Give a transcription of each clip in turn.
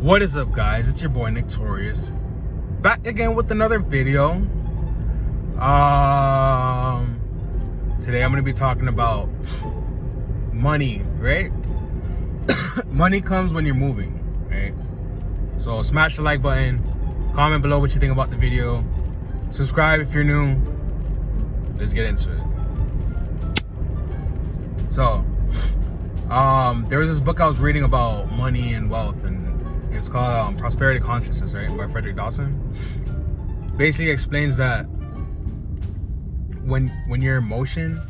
What is up, guys? It's your boy Nick Torius, back again with another video. Today I'm gonna be talking about money, right? Money comes when you're moving, right? So smash the like button, comment below what you think about the video, subscribe if you're new. Let's get into it. So there was this book I was reading about money and wealth, and it's called Prosperity Consciousness, right, by Frederick Dawson. Basically explains that when you're in motion,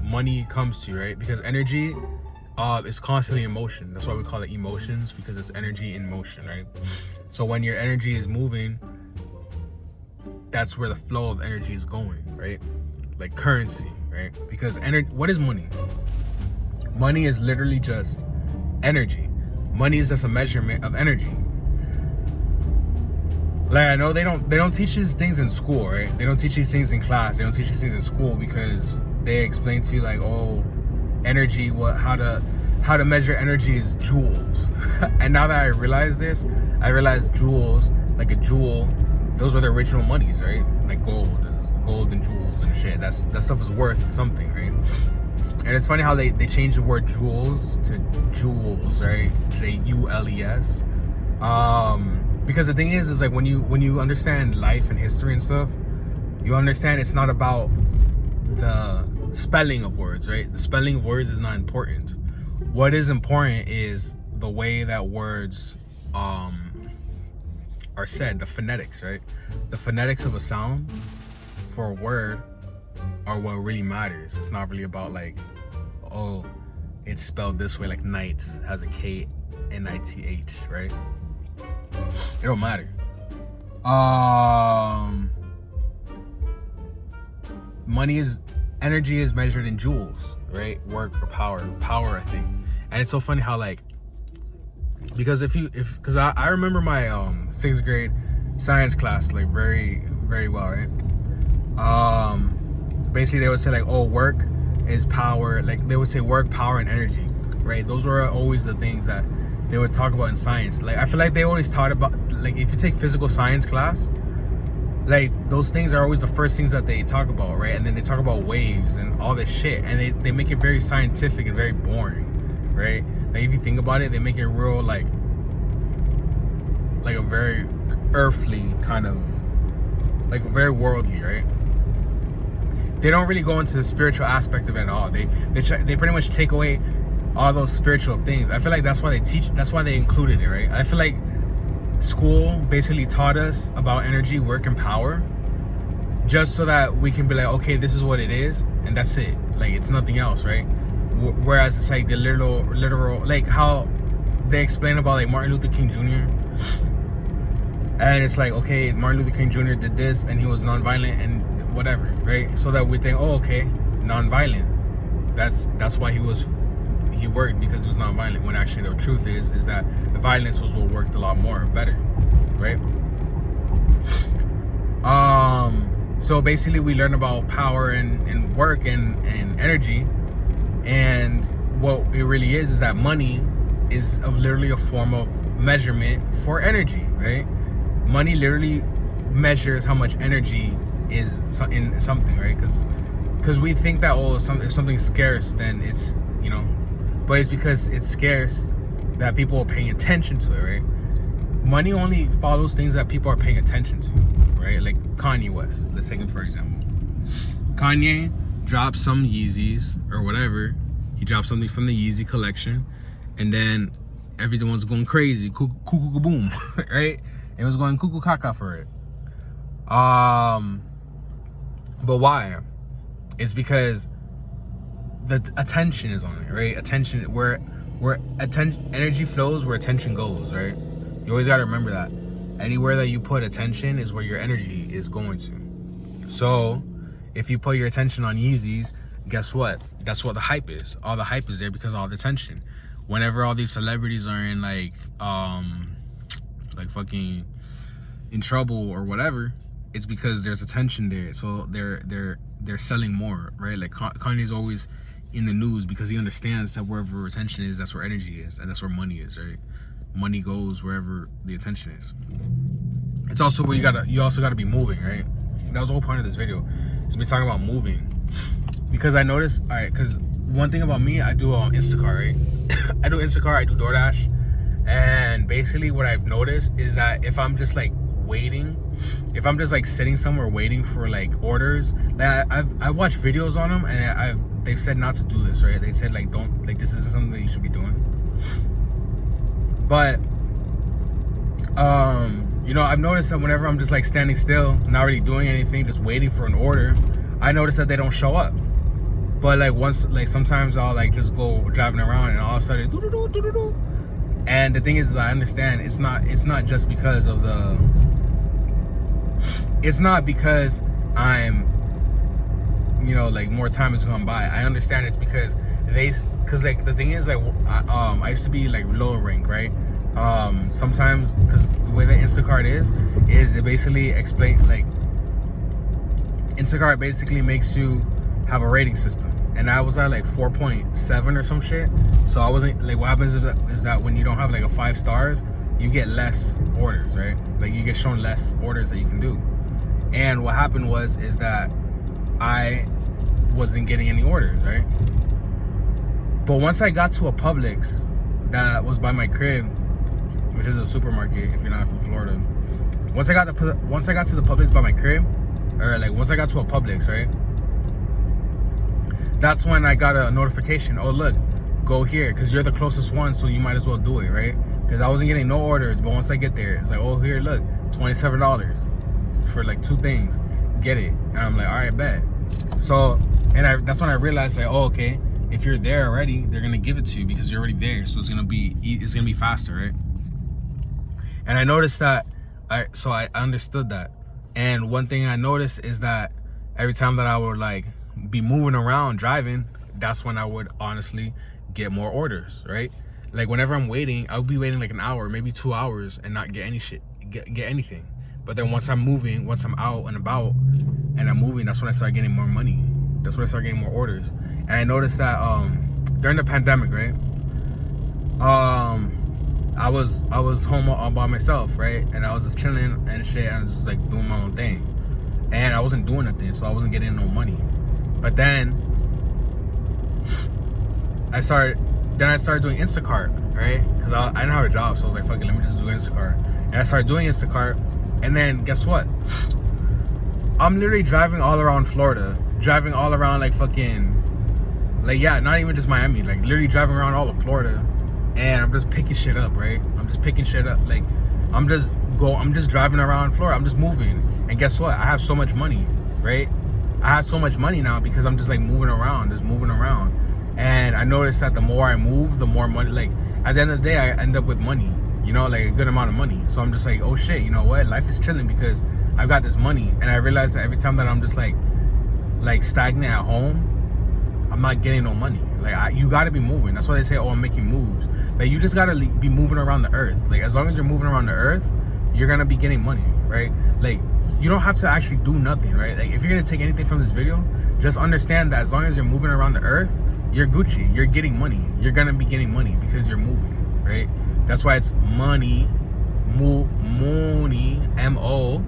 money comes to you, right? Because energy is constantly in motion. That's why we call it emotions, because it's energy in motion, right? So when your energy is moving, that's where the flow of energy is going, right? Like currency, right? Because what is money? Money is literally just energy. Money is just a measurement of energy. Like, I know they don't teach these things in school, right? They don't teach these things in class. They don't teach these things in school because they explain to you like, oh, energy, how to measure energy is joules. And now that I realize this, I realize joules, like a jewel, those were the original monies, right? Like gold and jewels and shit. That stuff is worth something, right? And it's funny how they changed the word joules to joules, right? J-U-L-E-S. Because the thing is like when you understand life and history and stuff, you understand it's not about the spelling of words, right? The spelling of words is not important. What is important is the way that words are said, the phonetics, right? The phonetics of a sound for a word are what really matters. It's not really about like, oh, it's spelled this way, like night has a K-N-I-T-H, right? It don't matter. Energy is measured in joules, right? Work or power, I think. And it's so funny how like, because because I remember my 6th grade science class like very, very well, right? Basically they would say like, oh, work is power. Like they would say work, power, and energy, right? Those were always the things that they would talk about in science. Like I feel like they always taught about, like if you take physical science class, like those things are always the first things that they talk about, right? And then they talk about waves and all this shit, and they make it very scientific and very boring, right? Like if you think about it, they make it real like a very earthly kind of, like very worldly, right? They don't really go into the spiritual aspect of it at all. They pretty much take away all those spiritual things. I feel like that's why they included it, right? I feel like school basically taught us about energy, work, and power just so that we can be like, okay, this is what it is, and that's it. Like it's nothing else, right? Whereas it's like the literal, like how they explain about like Martin Luther King Jr. And it's like, okay, Martin Luther King Jr. did this and he was nonviolent and whatever, right? So that we think, oh, okay, nonviolent. That's why he worked, because he was nonviolent. When actually the truth is that the violence was what worked a lot more better, right? So basically we learn about power and work and energy, and what it really is that money is literally a form of measurement for energy, right? Money literally measures how much energy is in something, right? Because we think that, oh, if something's scarce, then it's, you know, but it's because it's scarce that people are paying attention to it, right? Money only follows things that people are paying attention to, right? Like Kanye West, let's take him for example. Kanye dropped some Yeezys or whatever. He dropped something from the Yeezy collection, and then everyone's going crazy, cuckoo boom, right? It was going cuckoo caca for it. But why? It's because the attention is on it, right? Attention, where energy flows, where attention goes, right? You always gotta remember that. Anywhere that you put attention is where your energy is going to. So if you put your attention on Yeezys, guess what? That's what the hype is. All the hype is there because of all the attention. Whenever all these celebrities are in like fucking in trouble or whatever, it's because there's attention there. So they're selling more, right? Like Kanye's always in the news because he understands that wherever attention is, that's where energy is, and that's where money is, right? money goes wherever the attention is. It's also where you also gotta be moving, right? That was the whole point of this video. Is me talking about moving. Because I noticed, because one thing about me, I do Instacart, right? I do Instacart, I do DoorDash. And basically what I've noticed is that if I'm just like waiting, if I'm just like sitting somewhere waiting for like orders, like I watched videos on them, and they've said not to do this, right? They said like don't, like this isn't something that you should be doing. But you know, I've noticed that whenever I'm just like standing still, not really doing anything, just waiting for an order, I notice that they don't show up. But like once, like sometimes I'll like just go driving around and all of a sudden do. And the thing is I understand it's not just because of the, it's not because I'm, you know, like more time has gone by. I understand it's because because like the thing is like I used to be like lower rank, right? Sometimes because the way that Instacart is it basically explain, like Instacart basically makes you have a rating system, and I was at like 4.7 or some shit. So I wasn't like, what happens is that when you don't have like a 5 stars, you get less orders, right? Like you get shown less orders that you can do. And what happened is that I wasn't getting any orders, right? But once I got to a Publix that was by my crib, which is a supermarket if you're not from Florida. Once I got to the Publix by my crib, or like once I got to a Publix, right? That's when I got a notification. Oh look, go here, because you're the closest one, so you might as well do it, right? Because I wasn't getting no orders, but once I get there, it's like, oh here, look, $27 for like 2 things. Get it? And I'm like, all right, bet. So, and that's when I realized like, oh okay, if you're there already, they're gonna give it to you because you're already there, so it's gonna be faster, right? And I noticed that, so I understood that. And one thing I noticed is that every time that I would like be moving around driving, that's when I would honestly get more orders, right? Like whenever I'm waiting, I would be waiting like an hour, maybe 2 hours, and not get any shit, get anything. But then once I'm moving, once I'm out and about and I'm moving, that's when I start getting more money. That's when I start getting more orders. And I noticed that during the pandemic, right? I was home all by myself, right? And I was just chilling and shit, and I was just like doing my own thing. And I wasn't doing nothing, so I wasn't getting no money. But then I started doing Instacart, right? Because I didn't have a job, so I was like, fuck it, let me just do Instacart. And I started doing Instacart, and then guess what? I'm literally driving all around Florida, driving all around like fucking, like yeah, not even just Miami, like literally driving around all of Florida, and I'm just picking shit up, right? I'm just picking shit up, like I'm just driving around Florida, I'm just moving, and guess what? I have so much money, right? I have so much money now because I'm just like moving around. And I noticed that the more I move, the more money, like at the end of the day, I end up with money, you know, like a good amount of money. So I'm just like, oh shit, you know what? Life is chilling because I've got this money. And I realized that every time that I'm just like stagnant at home, I'm not getting no money. Like you gotta be moving. That's why they say, oh, I'm making moves. Like you just gotta be moving around the earth. Like as long as you're moving around the earth, you're gonna be getting money, right? Like you don't have to actually do nothing, right? Like if you're gonna take anything from this video, just understand that as long as you're moving around the earth, you're Gucci, you're getting money. You're gonna be getting money because you're moving, right? That's why it's money, money, M-O,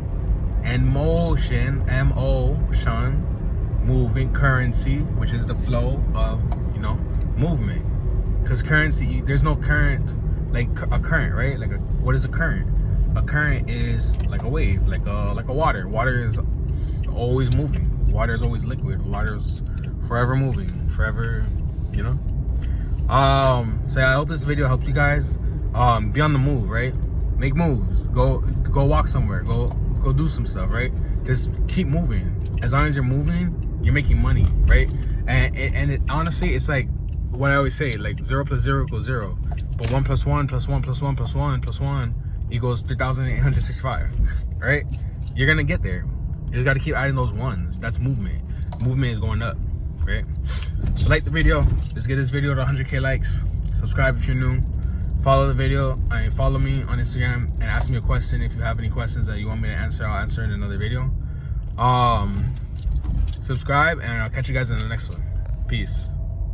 and motion, M-O-tion, moving, currency, which is the flow of, you know, movement. Because currency, there's no current, like a current, right? Like what is a current? A current is like a wave, like a water. Water is always moving. Water is always liquid. Water is forever moving, forever, you know. So I hope this video helped you guys. Be on the move, right? Make moves. Go walk somewhere. Go do some stuff, right? Just keep moving. As long as you're moving, you're making money, right? And it honestly, it's like what I always say, like 0 + 0 = 0, but 1 + 1 + 1 + 1 + 1 + 1 equals 3,865, right? You're gonna get there. You just gotta keep adding those ones. That's movement. Movement is going up, right? So like the video. Let's get this video to 100K likes. Subscribe if you're new. Follow the video. Follow me on Instagram and ask me a question if you have any questions that you want me to answer. I'll answer in another video. Subscribe, and I'll catch you guys in the next one. Peace.